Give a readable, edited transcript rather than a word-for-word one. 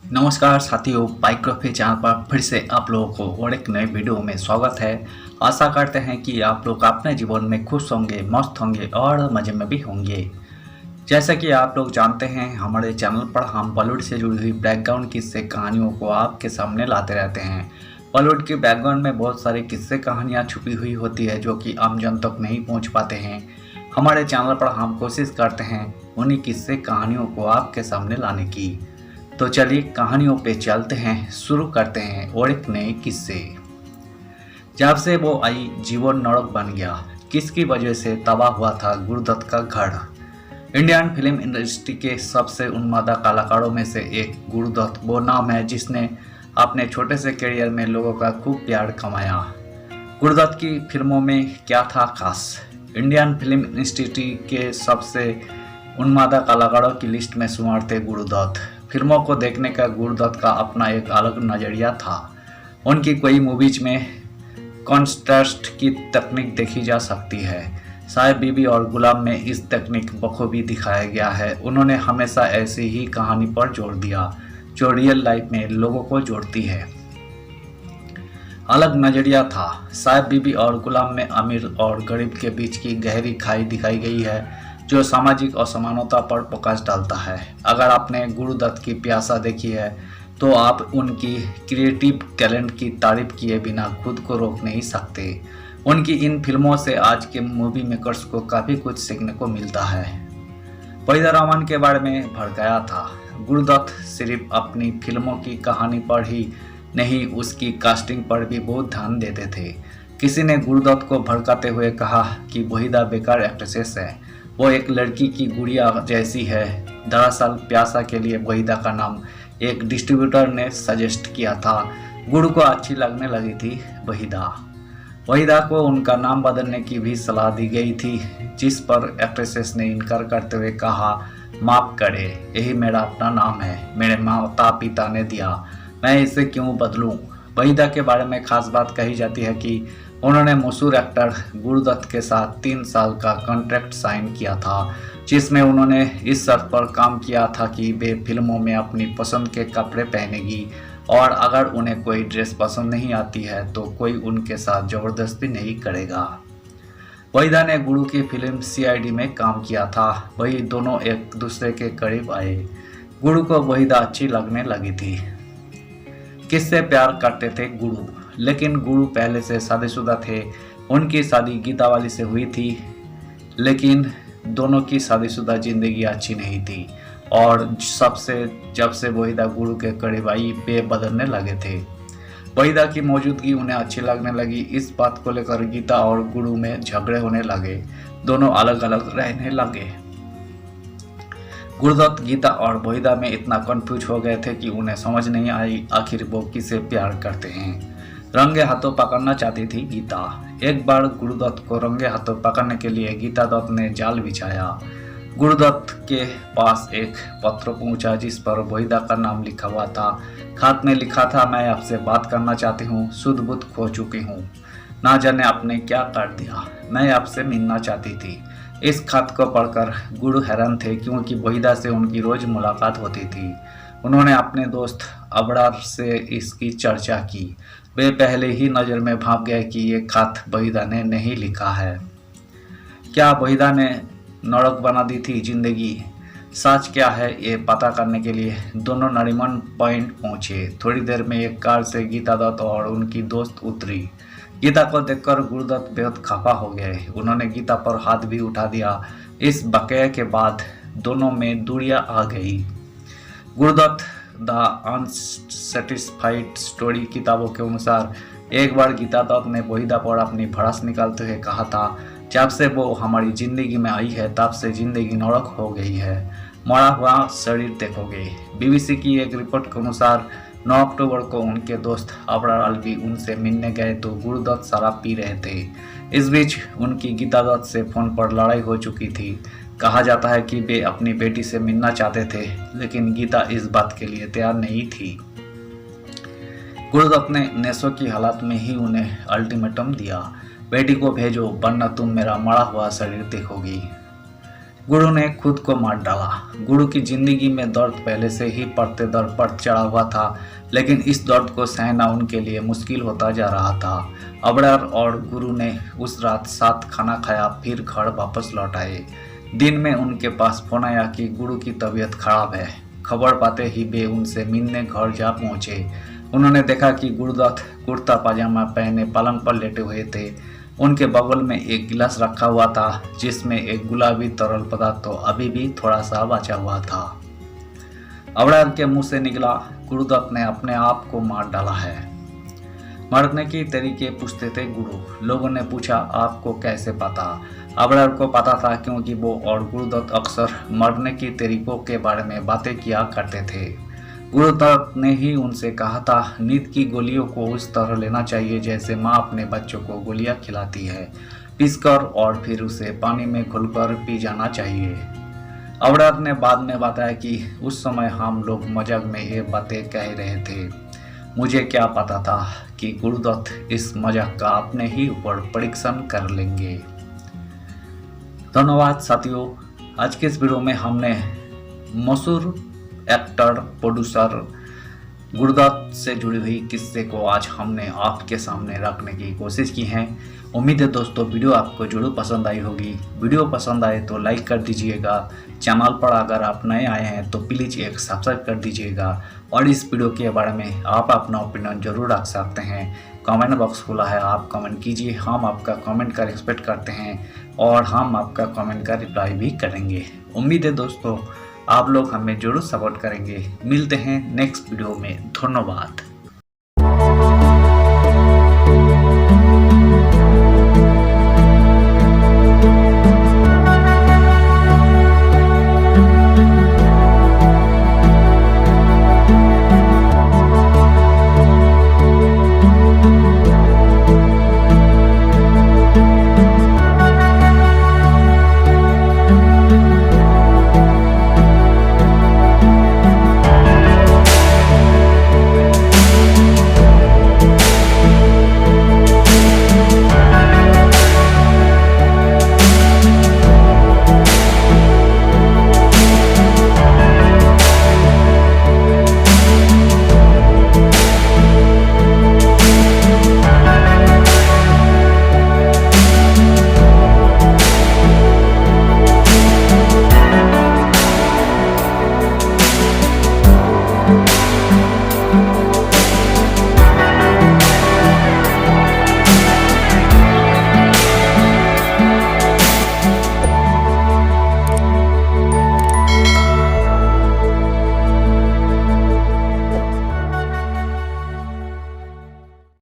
नमस्कार साथियों, biography channel पर फिर से आप लोगों को और एक नए वीडियो में स्वागत है। आशा करते हैं कि आप लोग अपने जीवन में खुश होंगे, मस्त होंगे और मज़े में भी होंगे। जैसा कि आप लोग जानते हैं, हमारे चैनल पर हम बॉलीवुड से जुड़ी हुई बैकग्राउंड किस्से कहानियों को आपके सामने लाते रहते हैं। बॉलीवुड के बैकग्राउंड में बहुत सारी किस्से कहानियाँ छुपी हुई होती है जो कि आम जन तक नहीं पहुँच पाते हैं। हमारे चैनल पर हम कोशिश करते हैं उन्हीं किस्से कहानियों को आपके सामने लाने की। तो चलिए कहानियों पे चलते हैं, शुरू करते हैं और एक नए किस्से। जब से वो आई जीवन नरक बन गया। किसकी वजह से तबाह हुआ था गुरुदत्त का घर। इंडियन फिल्म इंडस्ट्री के सबसे उन्मादा कलाकारों में से एक गुरुदत्त वो नाम है जिसने अपने छोटे से करियर में लोगों का खूब प्यार कमाया। गुरुदत्त की फिल्मों में क्या था खास। इंडियन फिल्म इंडस्ट्री के सबसे उन्मादा कलाकारों की लिस्ट में शुमार थे गुरुदत्त। फिल्मों को देखने का गुरुदत्त का अपना एक अलग नज़रिया था। उनकी कोई मूवीज में कॉन्ट्रास्ट की तकनीक देखी जा सकती है। साहिब बीबी और गुलाम में इस तकनीक बखूबी दिखाया गया है। उन्होंने हमेशा ऐसी ही कहानी पर जोर दिया जो रियल लाइफ में लोगों को जोड़ती है। अलग नज़रिया था। साहिब बीबी और गुलाम में अमीर और गरीब के बीच की गहरी खाई दिखाई गई है जो सामाजिक असमानता पर प्रकाश डालता है। अगर आपने गुरुदत्त की प्यासा देखी है तो आप उनकी क्रिएटिव टैलेंट की तारीफ किए बिना खुद को रोक नहीं सकते। उनकी इन फिल्मों से आज के मूवी मेकर्स को काफ़ी कुछ सीखने को मिलता है। वहीदा रहमान के बारे में भड़काया था। गुरुदत्त सिर्फ अपनी फिल्मों की कहानी पर ही नहीं, उसकी कास्टिंग पर भी बहुत ध्यान देते थे। किसी ने गुरुदत्त को भड़काते हुए कहा कि वहीदा बेकार एक्ट्रेसेस है, वो एक लड़की की गुड़िया जैसी है। दरअसल प्यासा के लिए वहीदा का नाम एक डिस्ट्रीब्यूटर ने सजेस्ट किया था। गुरु को अच्छी लगने लगी थी वहीदा। वहीदा को उनका नाम बदलने की भी सलाह दी गई थी, जिस पर एक्ट्रेसेस ने इनकार करते हुए कहा, माफ़ करे, यही मेरा अपना नाम है, मेरे माता पिता ने दिया, मैं इसे क्यों बदलूं। वहीदा के बारे में खास बात कही जाती है कि उन्होंने मशहूर एक्टर गुरुदत्त के साथ 3 साल का कॉन्ट्रैक्ट साइन किया था, जिसमें उन्होंने इस शर्त पर काम किया था कि वे फिल्मों में अपनी पसंद के कपड़े पहनेगी और अगर उन्हें कोई ड्रेस पसंद नहीं आती है तो कोई उनके साथ ज़बरदस्ती नहीं करेगा। वहीदा ने गुरु की फिल्म सीआईडी में काम किया था। वही दोनों एक दूसरे के करीब आए। गुरु को वहीदा अच्छी लगने लगी थी। किससे प्यार करते थे गुरु। लेकिन गुरु पहले से शादीशुदा थे। उनकी शादी गीतावाली से हुई थी, लेकिन दोनों की शादीशुदा जिंदगी अच्छी नहीं थी और जब से वहीदा गुरु के करीब आई वे बदलने लगे थे। वहीदा की मौजूदगी उन्हें अच्छी लगने लगी। इस बात को लेकर गीता और गुरु में झगड़े होने लगे। दोनों अलग अलग रहने लगे। गुरुदत्त गीता और वहीदा में इतना कंफ्यूज हो गए थे कि उन्हें समझ नहीं आई आखिर वो किसे प्यार करते हैं। रंगे हाथों पकड़ना चाहती थी गीता। एक बार गुरुदत्त को रंगे हाथों पकड़ने के लिए गीता दत्त ने जाल बिछाया। गुरुदत्त के पास एक पत्र पहुंचा जिस पर वहीदा का नाम लिखा हुआ था। खत में लिखा था, मैं आपसे बात करना चाहती हूँ, शुद्ध बुद्ध खो चुकी हूँ, ना जाने आपने क्या कर दिया, मैं आपसे मिलना चाहती थी। इस खत को पढ़कर गुरु हैरान थे क्योंकि वहीदा से उनकी रोज मुलाकात होती थी। उन्होंने अपने दोस्त अबरार से इसकी चर्चा की। वे पहले ही नज़र में भाप गए कि ये खत वहीदा ने नहीं लिखा है। क्या वहीदा ने नरक बना दी थी जिंदगी। सच क्या है ये पता करने के लिए दोनों नरीमन पॉइंट पहुंचे। थोड़ी देर में एक कार से गीता दत्त और उनकी दोस्त उतरी। गीता को देखकर गुरुदत्त बेहद खफा हो गए। उन्होंने गीता पर हाथ भी उठा दिया। इस बकया के बाद दोनों में दूरियां आ गई। गुरुदत्त द अनसेटिस्फाइड स्टोरी किताबों के अनुसार एक बार गीता दत्त ने वहीदा पर अपनी भड़ास निकालते हुए कहा था, जब से वो हमारी ज़िंदगी में आई है तब से ज़िंदगी नरक हो गई है, मरा हुआ शरीर देखोगे। बीबीसी की एक रिपोर्ट के अनुसार 9 अक्टूबर को उनके दोस्त अबरार अलवी उनसे मिलने गए तो गुरुदत्त शराब पी रहे थे। इस बीच उनकी गीता दत्त से फ़ोन पर लड़ाई हो चुकी थी। कहा जाता है कि वे अपनी बेटी से मिलना चाहते थे, लेकिन गीता इस बात के लिए तैयार नहीं थी। गुरुदत्त ने नशे की हालत में ही उन्हें अल्टीमेटम दिया, बेटी को भेजो वरना तुम मेरा मरा हुआ शरीर देखोगी। गुरु ने खुद को मार डाला। गुरु की जिंदगी में दर्द पहले से ही पड़ते दर पर चढ़ा हुआ था, लेकिन इस दर्द को सहना उनके लिए मुश्किल होता जा रहा था। अबरार और गुरु ने उस रात साथ खाना खाया, फिर घर वापस लौट आए। दिन में उनके पास फोन आया कि गुरु की तबीयत खराब है। खबर पाते ही वे उनसे मिलने घर जा पहुंचे। उन्होंने देखा कि गुरुदत्त कुर्ता पाजामा पहने पलंग पर लेटे हुए थे। उनके बगल में एक गिलास रखा हुआ था जिसमें एक गुलाबी तरल पदार्थ तो अभी भी थोड़ा सा बचा हुआ था। अबरार के मुंह से निकला, गुरुदत्त ने अपने आप को मार डाला है। मरने के तरीके पूछते थे गुरु। लोगों ने पूछा, आपको कैसे पता? अबरार को पता था, क्योंकि वो और गुरुदत्त अक्सर मरने के तरीकों के बारे में बातें किया करते थे। गुरुदत्त ने ही उनसे कहा था, नींद की गोलियों को उस तरह लेना चाहिए जैसे माँ अपने बच्चों को गोलियां खिलाती है, पीसकर और फिर उसे पानी में घुलकर पी जाना चाहिए। अबरार ने बाद में बताया कि उस समय हम लोग मजाक में ये बातें कह रहे थे। मुझे क्या पता था कि गुरुदत्त इस मजाक का अपने ही ऊपर परीक्षण कर लेंगे। धन्यवाद साथियों। आज के इस वीडियो में हमने मशहूर एक्टर प्रोड्यूसर गुरुदत्त से जुड़ी हुई किस्से को आज हमने आपके सामने रखने की कोशिश की है। उम्मीद है दोस्तों वीडियो आपको जरूर पसंद आई होगी। वीडियो पसंद आए तो लाइक कर दीजिएगा। चैनल पर अगर आप नए आए हैं तो प्लीज़ एक सब्सक्राइब कर दीजिएगा। और इस वीडियो के बारे में आप अपना ओपिनियन जरूर रख सकते हैं। कमेंट बॉक्स खुला है, आप कमेंट कीजिए। हम आपका कमेंट का रिस्पेक्ट करते हैं और हम आपका कमेंट का रिप्लाई भी करेंगे। उम्मीद है दोस्तों आप लोग हमें जरूर सपोर्ट करेंगे। मिलते हैं नेक्स्ट वीडियो में। धन्यवाद।